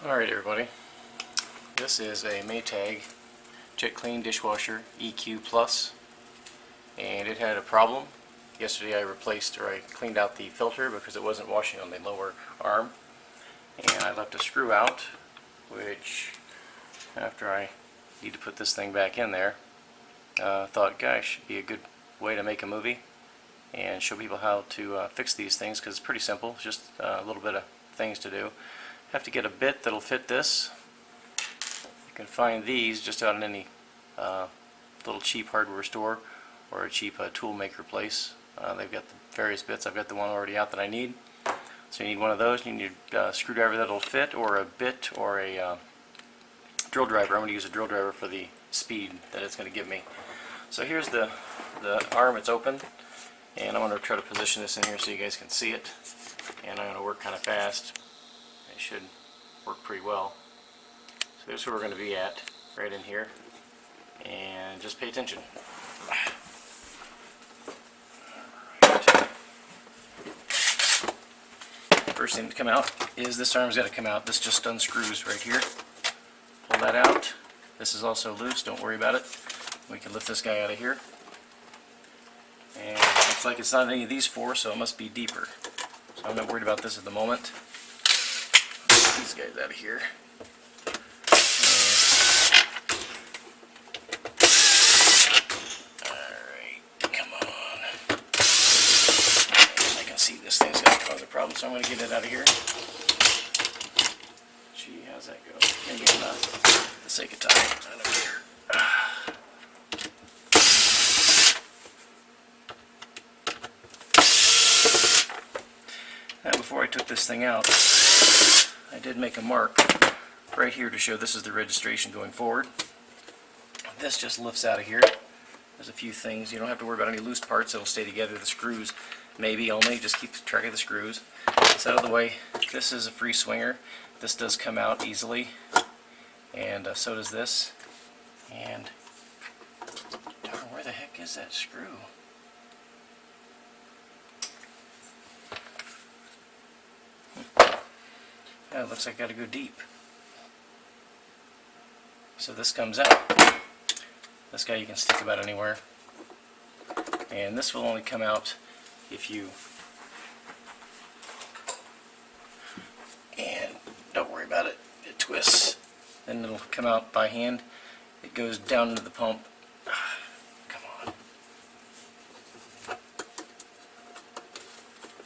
Alright everybody, this is a Maytag Jetclean dishwasher EQ Plus, and it had a problem. Yesterday I cleaned out the filter because it wasn't washing on the lower arm, and I left a screw out, which after I need to put this thing back in there, thought gosh, it'd be a good way to make a movie and show people how to fix these things, because it's pretty simple. It's just a little bit of things to do. Have to get a bit that'll fit this. You can find these just out in any little cheap hardware store or a cheap tool maker place. They've got the various bits. I've got the one already out that I need. So you need one of those. You need a screwdriver that'll fit, or a bit, or a drill driver. I'm going to use a drill driver for the speed that it's going to give me. So here's the arm. It's open, and I'm going to try to position this in here so you guys can see it. And I'm going to work kind of fast. It should work pretty well. So there's where we're going to be at, right in here, and just pay attention. First thing to come out is this arm's got to come out. This just unscrews right here. Pull that out. This is also loose, don't worry about it. We can lift this guy out of here. And it looks like it's not any of these four, so it must be deeper. So I'm not worried about this at the moment. Get these guys out of here. Alright, come on. I can see this thing's going to cause a problem, so I'm going to get it out of here. Gee, how's that go? Maybe not, for the sake of time. Out of here. Now, before I took this thing out, I did make a mark right here to show this is the registration going forward. This just lifts out of here. There's a few things. You don't have to worry about any loose parts. It'll stay together. The screws, maybe only. Just keep track of the screws. It's out of the way. This is a free swinger. This does come out easily, and so does this. And darn, where the heck is that screw? It looks like I gotta go deep. So this comes out. This guy you can stick about anywhere. And this will only come out if you... And don't worry about it. It twists. Then it'll come out by hand. It goes down into the pump. Come on.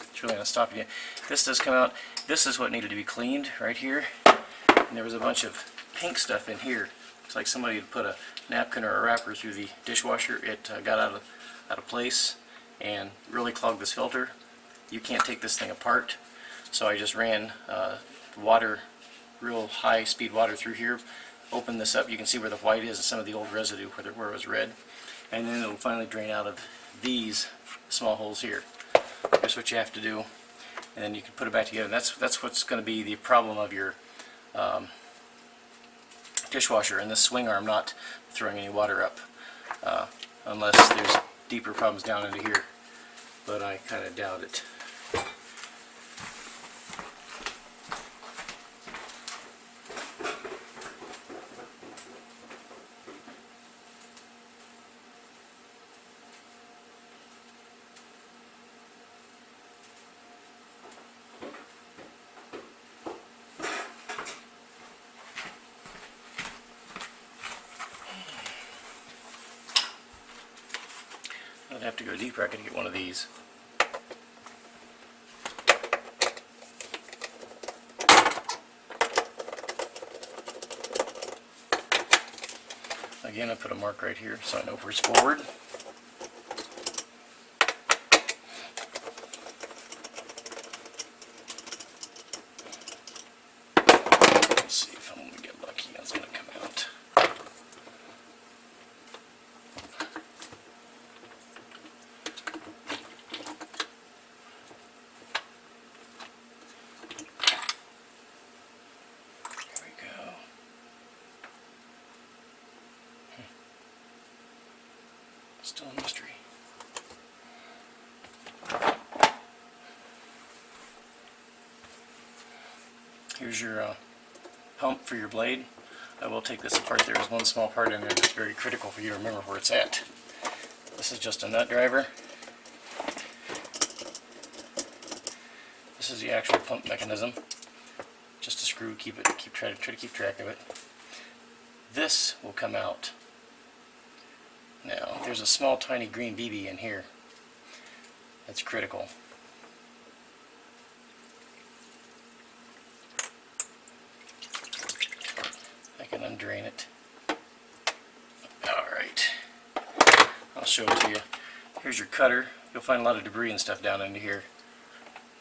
It's really gonna stop you. This does come out. This is what needed to be cleaned right here, and there was a bunch of pink stuff in here. It's like somebody had put a napkin or a wrapper through the dishwasher. It got out of place and really clogged this filter. You can't take this thing apart, so I just ran water, real high speed water through here. Opened this up. You can see where the white is and some of the old residue where it was red, and then it'll finally drain out of these small holes here. Here's what you have to do. And then you can put it back together. And that's what's going to be the problem of your dishwasher, and this swing arm not throwing any water up, unless there's deeper problems down into here, but I kind of doubt it. I'd have to go deeper. I could get one of these. Again, I put a mark right here so I know where it's forward. Let's see if I'm going to get lucky. That's going to come out. Still a mystery. Here's your pump for your blade. I will take this apart. There is one small part in there that's very critical for you to remember where it's at. This is just a nut driver. This is the actual pump mechanism. Just a screw. Try to keep track of it. This will come out. Now, there's a small, tiny green BB in here. That's critical. I can undrain it. Alright. I'll show it to you. Here's your cutter. You'll find a lot of debris and stuff down into here.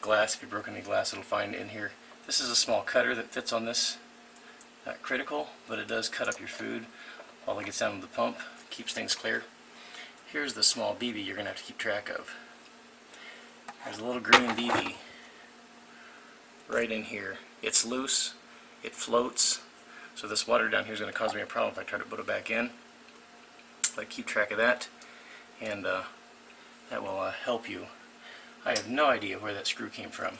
Glass, if you've broken any glass, it'll find in here. This is a small cutter that fits on this. Not critical, but it does cut up your food while it gets down to the pump. Keeps things clear. Here's the small BB you're going to have to keep track of. There's a little green BB right in here. It's loose, it floats, so this water down here is going to cause me a problem if I try to put it back in. But keep track of that, and that will help you. I have no idea where that screw came from.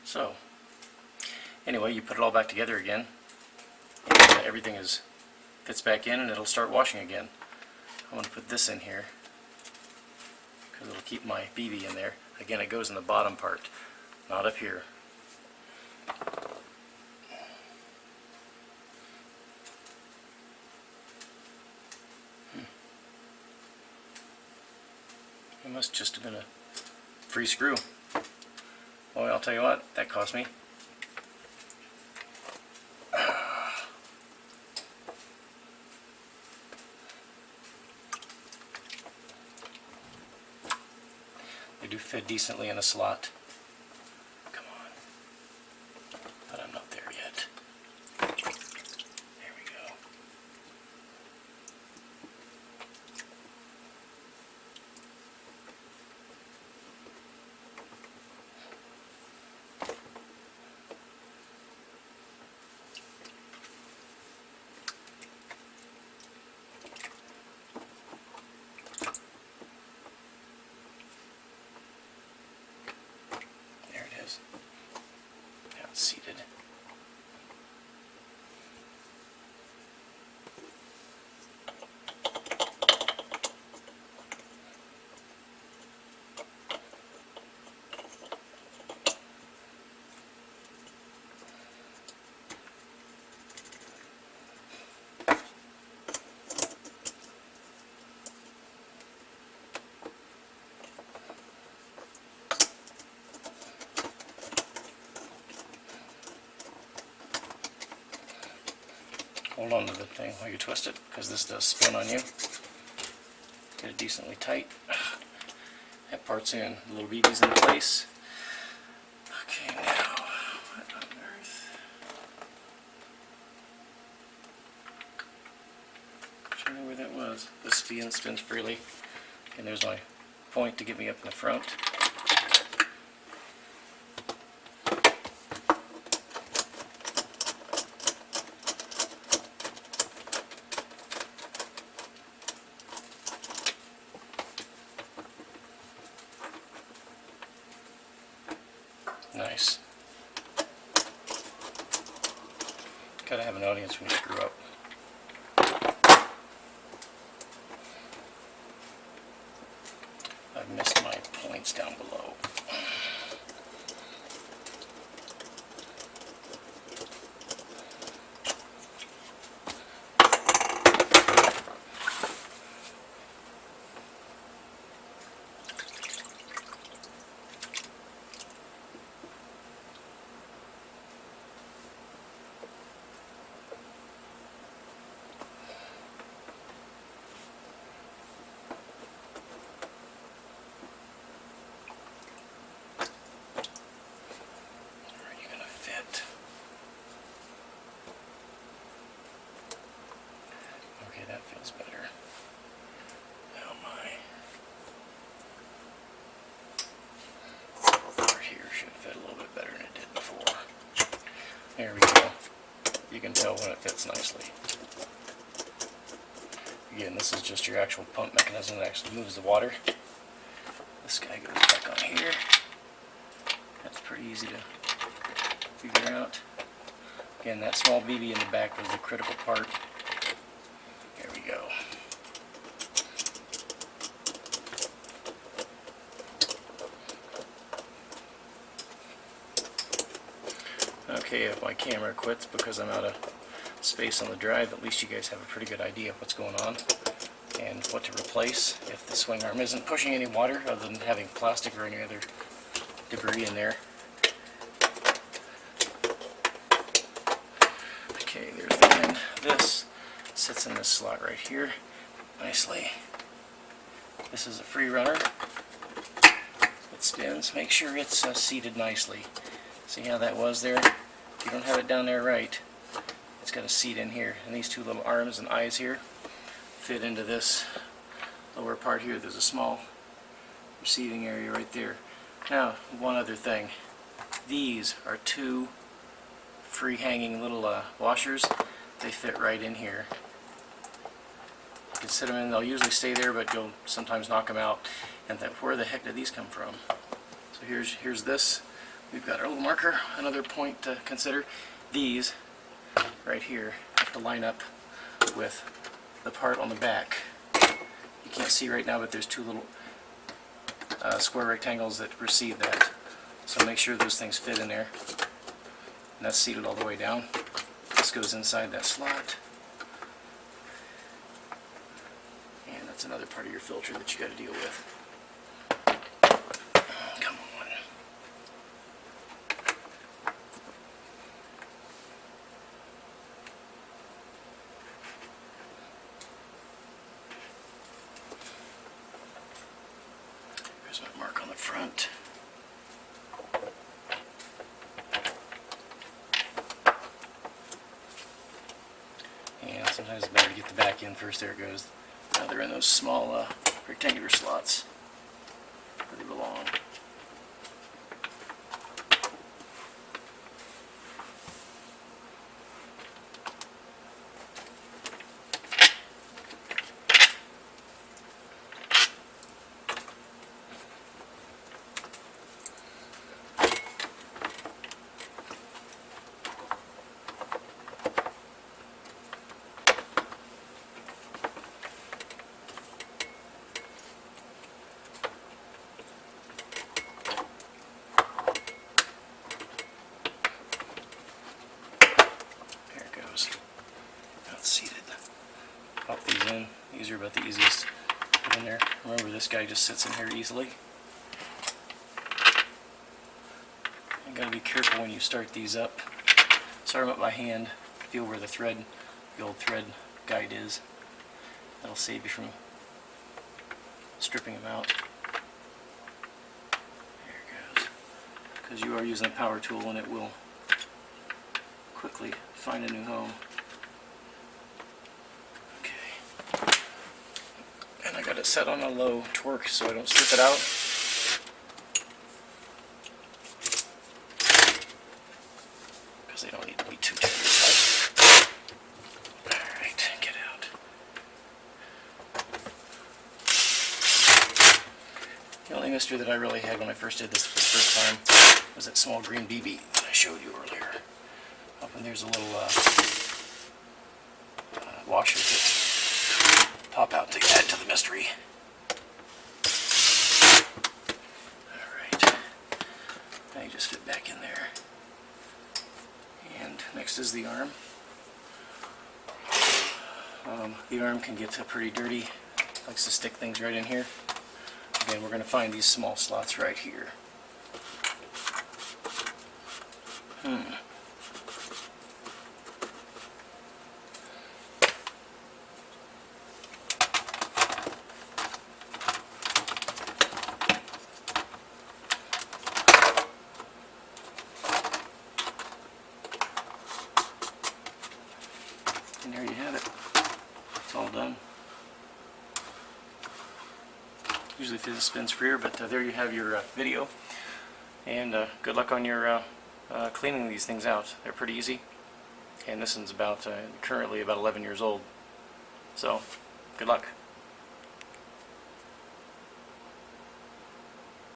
So, anyway, you put it all back together again, and everything fits back in, and it'll start washing again. I'm going to put this in here because it'll keep my BB in there. Again, it goes in the bottom part, not up here. It must just have been a free screw. Boy, I'll tell you what, that cost me. They do fit decently in a slot. Come on. But I'm not there yet. There we go. Now it's seated. Hold on to the thing while you twist it, because this does spin on you. Get it decently tight. That part's in. The little BB's in place. Okay, now, what on earth? I don't know where that was. This spins freely. And there's my point to get me up in the front. Nice. Gotta have an audience when you screw up. I've missed my points down below. Okay, that feels better. Now my part here should fit a little bit better than it did before. There we go. You can tell when it fits nicely. Again, this is just your actual pump mechanism that actually moves the water. This guy goes back on here. That's pretty easy to figure out. Again, that small BB in the back was the critical part. There we go. Okay, if my camera quits because I'm out of space on the drive, at least you guys have a pretty good idea of what's going on and what to replace if the swing arm isn't pushing any water other than having plastic or any other debris in there. Okay, there's the end. This sits in this slot right here nicely. This is a free runner. It spins. Make sure it's seated nicely. See how that was there? If you don't have it down there right, it's got a seat in here. And these two little arms and eyes here fit into this lower part here. There's a small receiving area right there. Now, one other thing. These are two free hanging little washers. They fit right in here. You can sit them in, they'll usually stay there, but you'll sometimes knock them out. And where the heck did these come from? So here's this. We've got our little marker. Another point to consider. These right here have to line up with the part on the back. You can't see right now, but there's two little square rectangles that receive that. So make sure those things fit in there. And that's seated all the way down. This goes inside that slot. And that's another part of your filter that you got to deal with. Come on. There's my mark on the front. And sometimes it's better to get the back in first. There it goes. Now they're in those small rectangular slots where they belong. That's seated. Pop these in. These are about the easiest to put in there. Remember, this guy just sits in here easily. You gotta be careful when you start these up. Start them up by hand. Feel where the old thread guide is. That'll save you from stripping them out. There it goes. Because you are using a power tool and it will quickly find a new home. Okay. And I got it set on a low torque so I don't strip it out. Because they don't need to be too tight. Alright, get out. The only mystery that I really had when I first did this for the first time was that small green BB that I showed you earlier. Up and there's a little washers that pop out to add to the mystery. Alright, now you just fit back in there. And next is the arm. The arm can get pretty dirty. Likes to stick things right in here. Again, we're going to find these small slots right here. And there you have it. It's all done. Usually it spins freer, but there you have your video. And good luck on your cleaning these things out. They're pretty easy. And this one's about currently about 11 years old. So, good luck.